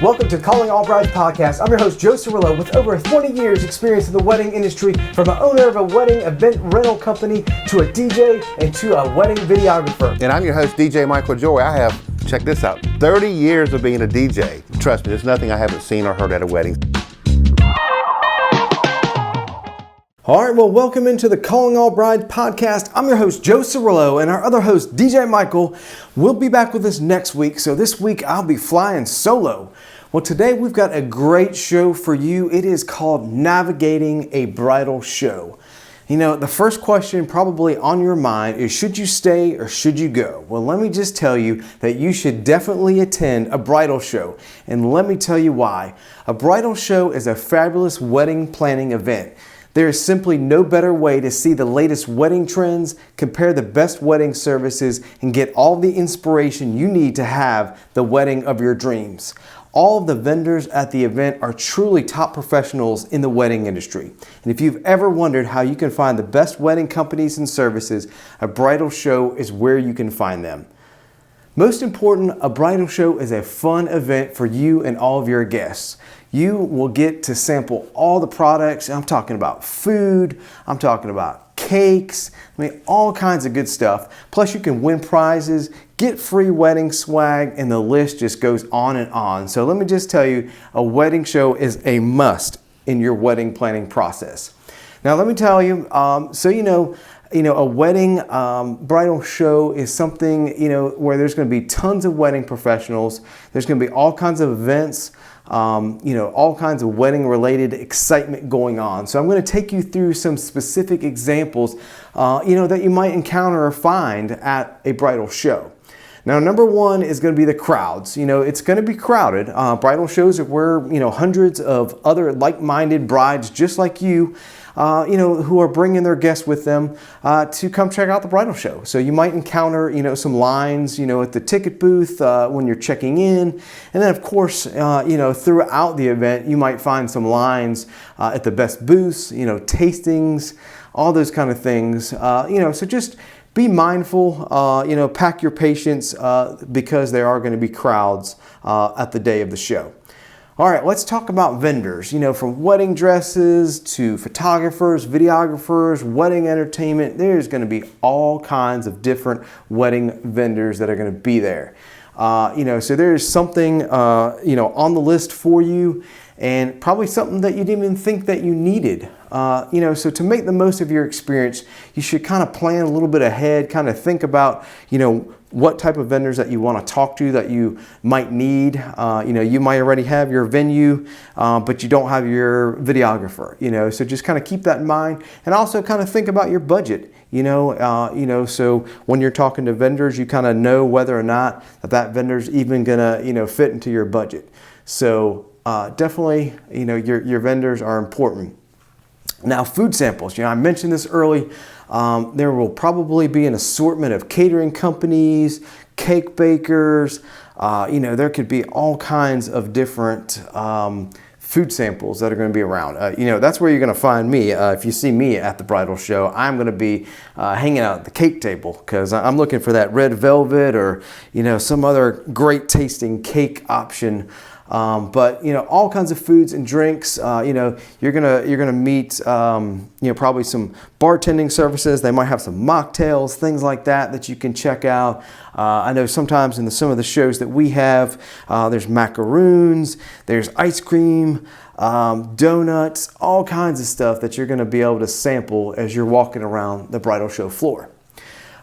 Welcome to Calling All Brides podcast. I'm your host, Joe Cirillo, with over 20 years experience in the wedding industry, from an owner of a wedding event rental company to a DJ and to a wedding videographer. And I'm your host, DJ Michael Joye. I have, check this out, 30 years of being a DJ. Trust me, there's nothing I haven't seen or heard at a wedding. All right, well, welcome into the Calling All Brides podcast. I'm your host, Joe Cirillo, and our other host, DJ Michael, will be back with us next week. So this week, I'll be flying solo. Well, today we've got a great show for you. It is called Navigating a Bridal Show. You know, the first question probably on your mind is, should you stay or should you go? Well, let me just tell you that you should definitely attend a bridal show. And let me tell you why. A bridal show is a fabulous wedding planning event. There is simply no better way to see the latest wedding trends, compare the best wedding services, and get all the inspiration you need to have the wedding of your dreams. All of the vendors at the event are truly top professionals in the wedding industry. And if you've ever wondered how you can find the best wedding companies and services, a bridal show is where you can find them. Most important, a bridal show is a fun event for you and all of your guests. You will get to sample all the products. I'm talking about food, I'm talking about cakes, all kinds of good stuff. Plus you can win prizes, get free wedding swag, and the list just goes on and on. So let me just tell you, a wedding show is a must in your wedding planning process. Now let me tell you, a wedding bridal show is something, where there's going to be tons of wedding professionals. There's going to be all kinds of events, all kinds of wedding related excitement going on. So I'm going to take you through some specific examples, that you might encounter or find at a bridal show. Now, number one is going to be the crowds. It's going to be crowded. Bridal shows are where, hundreds of other like-minded brides just like you, who are bringing their guests with them to come check out the bridal show. So you might encounter, some lines, at the ticket booth when you're checking in. And then, of course, throughout the event, you might find some lines at the best booths, tastings, all those kind of things. So just be mindful, pack your patience because there are going to be crowds at the day of the show. All right, let's talk about vendors. From wedding dresses to photographers, videographers, wedding entertainment, there's going to be all kinds of different wedding vendors that are going to be there. So there's something, on the list for you, and probably something that you didn't even think that you needed. So to make the most of your experience, you should kind of plan a little bit ahead, kind of think about, what type of vendors that you want to talk to that you might need. You might already have your venue, but you don't have your videographer, so just kind of keep that in mind, and also kind of think about your budget. So when you're talking to vendors, you kind of know whether or not that vendor's even gonna, fit into your budget. So definitely, your vendors are important. Now, food samples. I mentioned this early. There will probably be an assortment of catering companies, cake bakers. There could be all kinds of different food samples that are going to be around. That's where you're going to find me. If you see me at the bridal show, I'm going to be hanging out at the cake table because I'm looking for that red velvet or, some other great tasting cake option. But all kinds of foods and drinks. You're gonna meet probably some bartending services. They might have some mocktails, things like that you can check out. I know sometimes in some of the shows that we have, there's macaroons, there's ice cream, donuts, all kinds of stuff that you're gonna be able to sample as you're walking around the bridal show floor.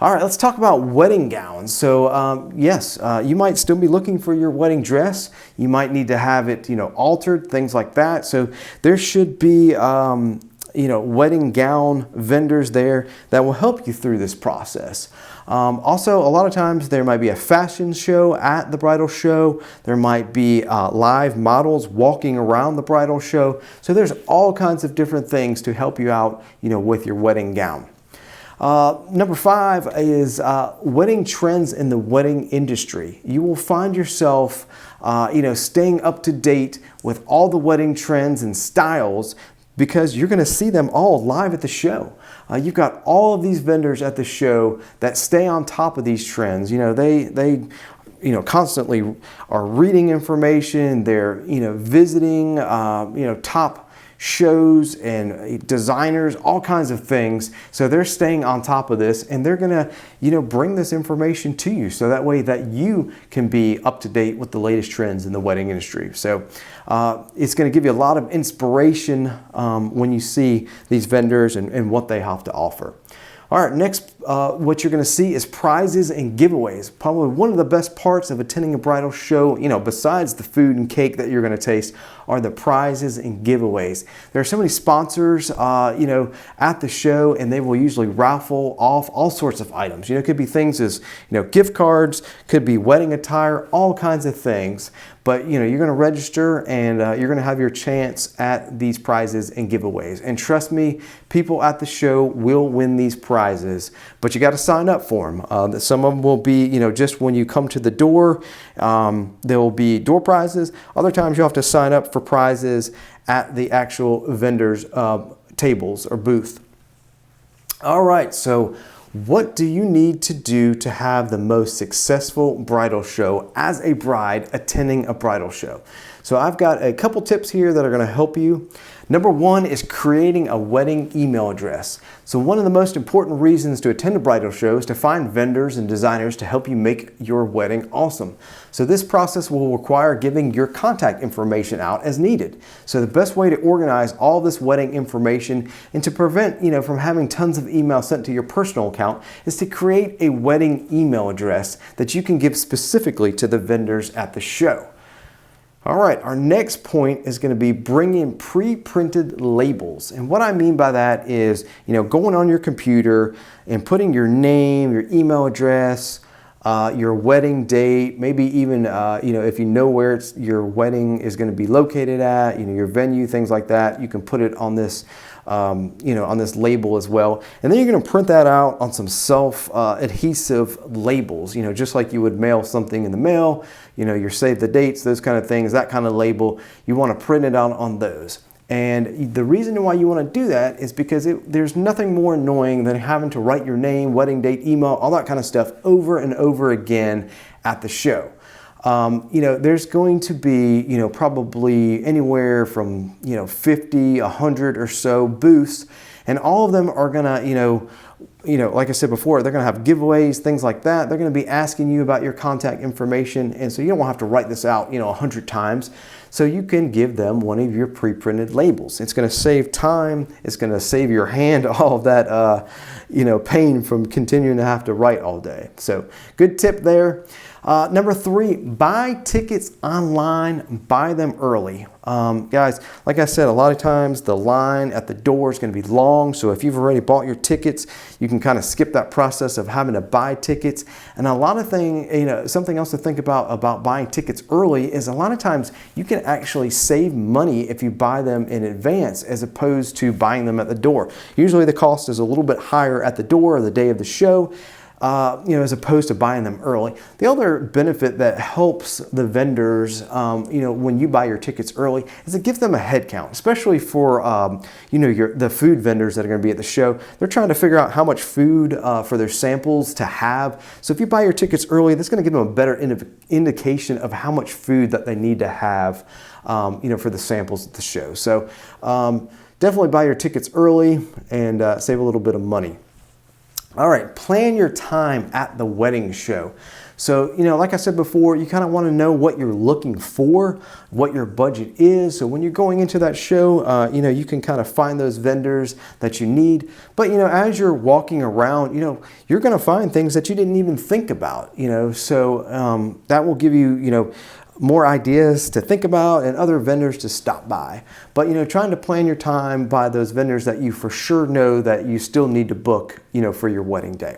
All right, let's talk about wedding gowns. So yes, you might still be looking for your wedding dress. You might need to have it, altered, things like that. So there should be, wedding gown vendors there that will help you through this process. Also, a lot of times there might be a fashion show at the bridal show. There might be live models walking around the bridal show. So there's all kinds of different things to help you out, with your wedding gown. Number 5 is wedding trends in the wedding industry. You will find yourself, staying up to date with all the wedding trends and styles because you're going to see them all live at the show. You've got all of these vendors at the show that stay on top of these trends. They constantly are reading information. They're, visiting, top shows and designers, all kinds of things. So they're staying on top of this, and they're gonna, bring this information to you so that way that you can be up to date with the latest trends in the wedding industry. So it's gonna give you a lot of inspiration when you see these vendors and what they have to offer. All right, next, what you're going to see is prizes and giveaways. Probably one of the best parts of attending a bridal show, besides the food and cake that you're going to taste, are the prizes and giveaways. There are so many sponsors, at the show, and they will usually raffle off all sorts of items. It could be things as, gift cards, could be wedding attire, all kinds of things. But you're going to register, and you're going to have your chance at these prizes and giveaways. And trust me, people at the show will win these prizes, but you got to sign up for them. Some of them will be, just when you come to the door, there will be door prizes. Other times you'll have to sign up for prizes at the actual vendors' tables or booth. All right, so what do you need to do to have the most successful bridal show as a bride attending a bridal show? So I've got a couple tips here that are going to help you. Number one is creating a wedding email address. So one of the most important reasons to attend a bridal show is to find vendors and designers to help you make your wedding awesome. So this process will require giving your contact information out as needed. So the best way to organize all this wedding information and to prevent, from having tons of emails sent to your personal account is to create a wedding email address that you can give specifically to the vendors at the show. All right, our next point is going to be bringing pre-printed labels. And what I mean by that is, going on your computer and putting your name, your email address, your wedding date, maybe even, if you know where your wedding is going to be located at, your venue, things like that, you can put it on this, on this label as well. And then you're going to print that out on some self-adhesive labels, just like you would mail something in the mail, your save the dates, those kind of things, that kind of label. You want to print it out on those. And the reason why you want to do that is because there's nothing more annoying than having to write your name, wedding date, email, all that kind of stuff over and over again at the show. There's going to be, probably anywhere from, 50, 100 or so booths, and all of them are gonna, like I said before, they're gonna have giveaways, things like that. They're gonna be asking you about your contact information, and so you don't have to write this out, 100 times. So you can give them one of your pre-printed labels. It's gonna save time. It's gonna save your hand all of that, pain from continuing to have to write all day. So good tip there. Number three, buy tickets online, buy them early. Guys, like I said, a lot of times the line at the door is going to be long. So if you've already bought your tickets, you can kind of skip that process of having to buy tickets. And a lot of things, something else to think about buying tickets early is a lot of times you can actually save money if you buy them in advance as opposed to buying them at the door. Usually the cost is a little bit higher at the door or the day of the show. As opposed to buying them early. The other benefit that helps the vendors, when you buy your tickets early, is it gives them a head count, especially for, the food vendors that are going to be at the show. They're trying to figure out how much food for their samples to have. So if you buy your tickets early, that's going to give them a better indication of how much food that they need to have, for the samples at the show. So definitely buy your tickets early and save a little bit of money. All right, plan your time at the wedding show. So, like I said before, you kind of want to know what you're looking for, what your budget is. So when you're going into that show, you can kind of find those vendors that you need. But, as you're walking around, you're going to find things that you didn't even think about, so that will give you, more ideas to think about and other vendors to stop by. But, trying to plan your time by those vendors that you for sure know that you still need to book, for your wedding day.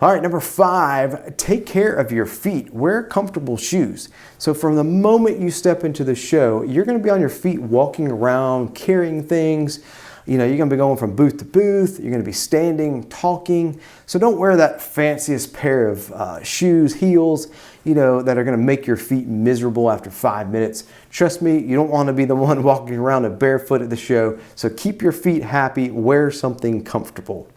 All right, number 5, take care of your feet. Wear comfortable shoes. So from the moment you step into the show, you're going to be on your feet walking around, carrying things. You're going to be going from booth to booth. You're going to be standing, talking. So don't wear that fanciest pair of shoes, heels, that are going to make your feet miserable after 5 minutes. Trust me, you don't want to be the one walking around barefoot at the show. So keep your feet happy. Wear something comfortable.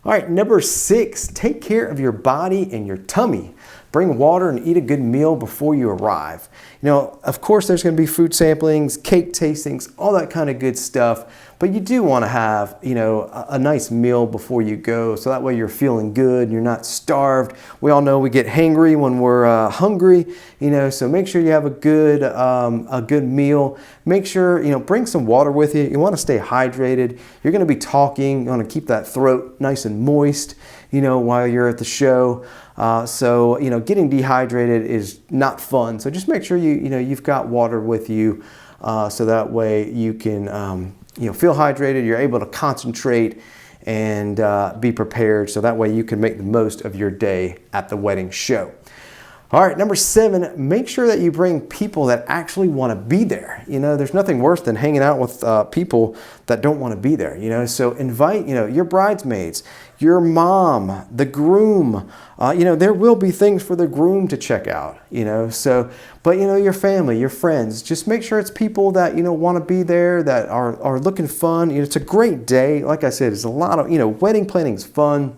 All right, number 6, take care of your body and your tummy. bring water and eat a good meal before you arrive. You know, of course, there's going to be food samplings, cake tastings, all that kind of good stuff. But you do want to have, you know, a nice meal before you go, so that way you're feeling good, you're not starved. We all know we get hangry when we're hungry, you know, so make sure you have a good meal. Make sure, you know, bring some water with you. You want to stay hydrated. You're going to be talking. You want to keep that throat nice and moist, you know, while you're at the show. So, you know, getting dehydrated is not fun. So just make sure you've got water with you, so that way you can, you know, feel hydrated. You're able to concentrate and be prepared. So that way you can make the most of your day at the wedding show. All right, number 7, make sure that you bring people that actually want to be there. You know, there's nothing worse than hanging out with people that don't want to be there, you know. So invite, you know, your bridesmaids, your mom, the groom. You know, there will be things for the groom to check out, you know. So, but, you know, your family, your friends, just make sure it's people that, you know, want to be there, that are looking fun. You know, it's a great day. Like I said, it's a lot of, you know, wedding planning is fun.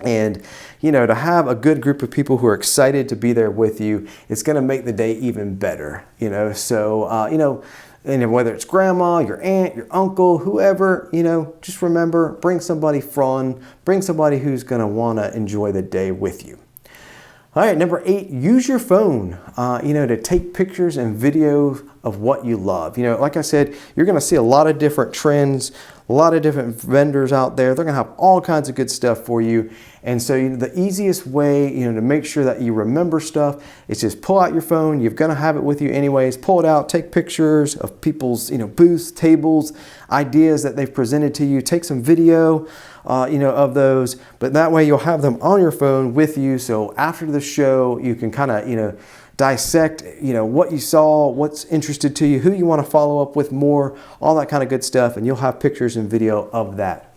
And, you know, to have a good group of people who are excited to be there with you, it's going to make the day even better, you know. So, you know, and whether it's grandma, your aunt, your uncle, whoever, you know, just remember, bring somebody fun, bring somebody who's going to want to enjoy the day with you. All right, number 8, use your phone, you know, to take pictures and videos of what you love. You know, like I said, you're going to see a lot of different trends, a lot of different vendors out there. They're going to have all kinds of good stuff for you. And so, you know, the easiest way, you know, to make sure that you remember stuff is just pull out your phone. You're going to have it with you anyways. Pull it out, take pictures of people's, you know, booths, tables, ideas that they've presented to you. Take some video, you know, of those. But that way you'll have them on your phone with you. So after the show, you can kind of, you know, dissect, you know, what you saw, what's interested to you, who you want to follow up with more, all that kind of good stuff, and you'll have pictures and video of that.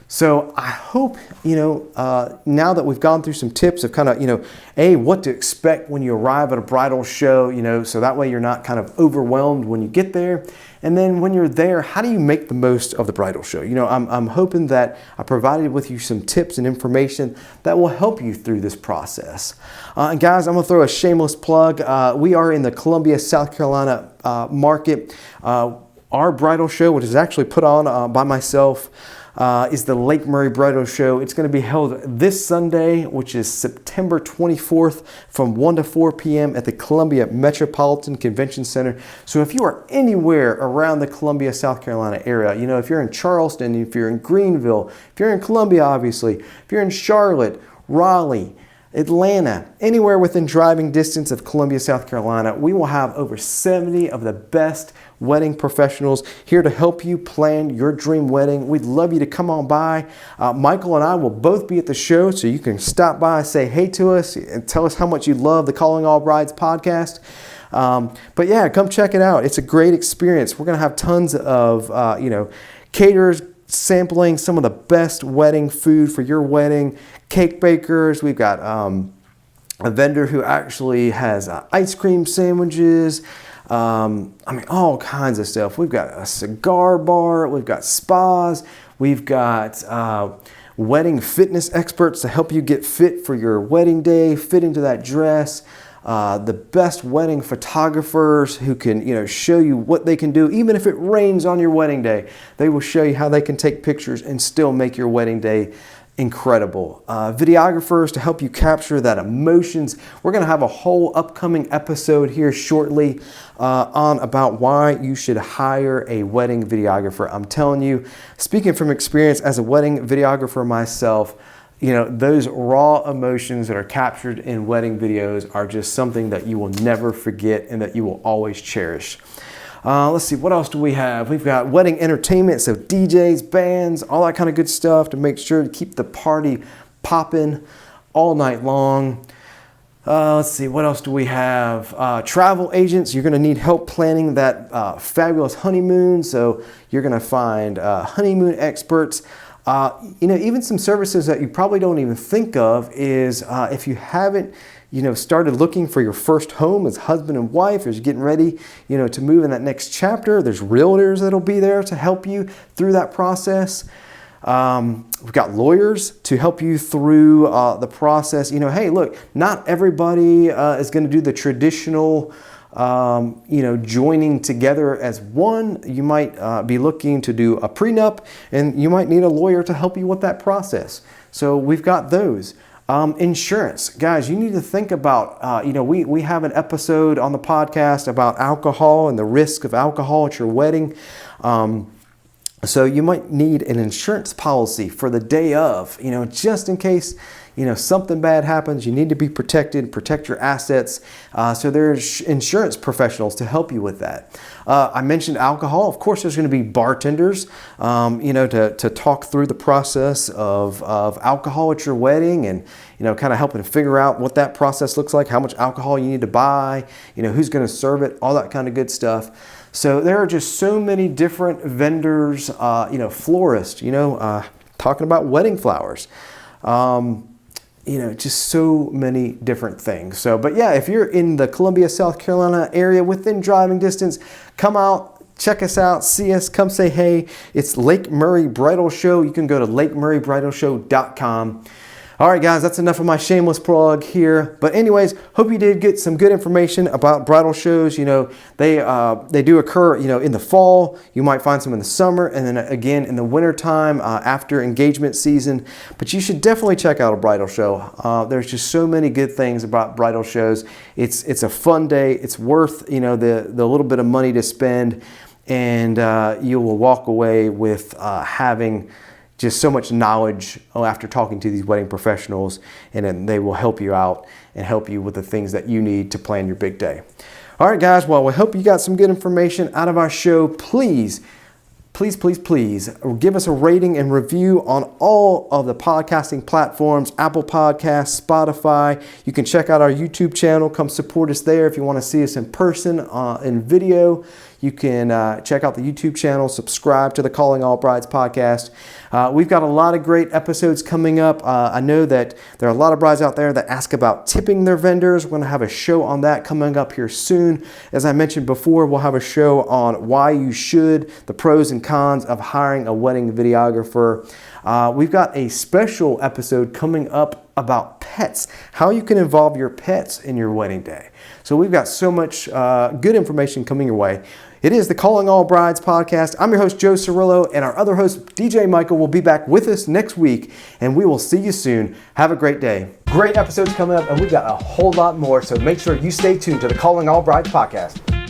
So I hope, you know, now that we've gone through some tips of kind of, you know, what to expect when you arrive at a bridal show, you know, so that way you're not kind of overwhelmed when you get there. And then when you're there, how do you make the most of the bridal show? You know, I'm hoping that I provided with you some tips and information that will help you through this process. And guys, I'm going to throw a shameless plug. We are in the Columbia, South Carolina market. Our bridal show, which is actually put on by myself, is the Lake Murray Bridal Show. It's going to be held this Sunday, which is September 24th from 1 to 4 p.m. at the Columbia Metropolitan Convention Center. So if you are anywhere around the Columbia, South Carolina area, you know, if you're in Charleston, if you're in Greenville, if you're in Columbia, obviously, if you're in Charlotte, Raleigh, Atlanta, anywhere within driving distance of Columbia, South Carolina, we will have over 70 of the best wedding professionals here to help you plan your dream wedding. We'd love you to come on by. Michael and I will both be at the show, so you can stop by, say hey to us, and tell us how much you love the Calling All Brides podcast. But yeah, come check it out. It's a great experience. We're going to have tons of, you know, caterers sampling some of the best wedding food for your wedding, cake bakers. We've got a vendor who actually has ice cream sandwiches. I mean, all kinds of stuff. We've got a cigar bar. We've got spas. We've got wedding fitness experts to help you get fit for your wedding day, fit into that dress. The best wedding photographers who can, you know, show you what they can do. Even if it rains on your wedding day, they will show you how they can take pictures and still make your wedding day incredible. Videographers to help you capture that emotions. We're going to have a whole upcoming episode here shortly on about why you should hire a wedding videographer. I'm telling you, speaking from experience as a wedding videographer myself, you know, those raw emotions that are captured in wedding videos are just something that you will never forget and that you will always cherish. Let's see, what else do we have? We've got wedding entertainment, so DJs, bands, all that kind of good stuff to make sure to keep the party popping all night long. Let's see, what else do we have? Travel agents, you're going to need help planning that fabulous honeymoon, so you're going to find honeymoon experts. You know, even some services that you probably don't even think of is if you haven't, you know, started looking for your first home as husband and wife, as you're getting ready, you know, to move in that next chapter, there's realtors that'll be there to help you through that process. We've got lawyers to help you through the process. Hey, look, not everybody is going to do the traditional joining together as one. You might be looking to do a prenup, and you might need a lawyer to help you with that process. So we've got those. Insurance. Guys, you need to think about, we have an episode on the podcast about alcohol and the risk of alcohol at your wedding. So you might need an insurance policy for the day of, just in case, something bad happens. You need to be protected, protect your assets. So there's insurance professionals to help you with that. I mentioned alcohol. Of course, there's going to be bartenders, to talk through the process of alcohol at your wedding and, kind of helping to figure out what that process looks like, how much alcohol you need to buy, who's going to serve it, all that kind of good stuff. So there are just so many different vendors, florists, talking about wedding flowers, just so many different things. So, but yeah, if you're in the Columbia, South Carolina area within driving distance, come out, check us out, see us, come say hey. It's Lake Murray Bridal Show. You can go to lakemurraybridalshow.com. All right, guys, that's enough of my shameless plug here. But anyways, hope you did get some good information about bridal shows. They do occur, in the fall. You might find some in the summer, and then again in the wintertime after engagement season. But you should definitely check out a bridal show. There's just so many good things about bridal shows. It's a fun day. It's worth, the little bit of money to spend, and you will walk away with having just so much knowledge after talking to these wedding professionals, and then they will help you out and help you with the things that you need to plan your big day. All right, guys, well, we hope you got some good information out of our show. Please give us a rating and review on all of the podcasting platforms, Apple Podcasts, Spotify. You can check out our YouTube channel. Come support us there if you want to see us in person, in video. You can check out the YouTube channel, subscribe to the Calling All Brides podcast. We've got a lot of great episodes coming up. I know that there are a lot of brides out there that ask about tipping their vendors. We're going to have a show on that coming up here soon. As I mentioned before, we'll have a show on why you should, the pros and cons of hiring a wedding videographer. We've got a special episode coming up about pets, how you can involve your pets in your wedding day. So we've got so much good information coming your way. It is the Calling All Brides podcast. I'm your host, Joe Cirillo, and our other host, DJ Michael, will be back with us next week, and we will see you soon. Have a great day. Great episodes coming up, and we've got a whole lot more, so make sure you stay tuned to the Calling All Brides podcast.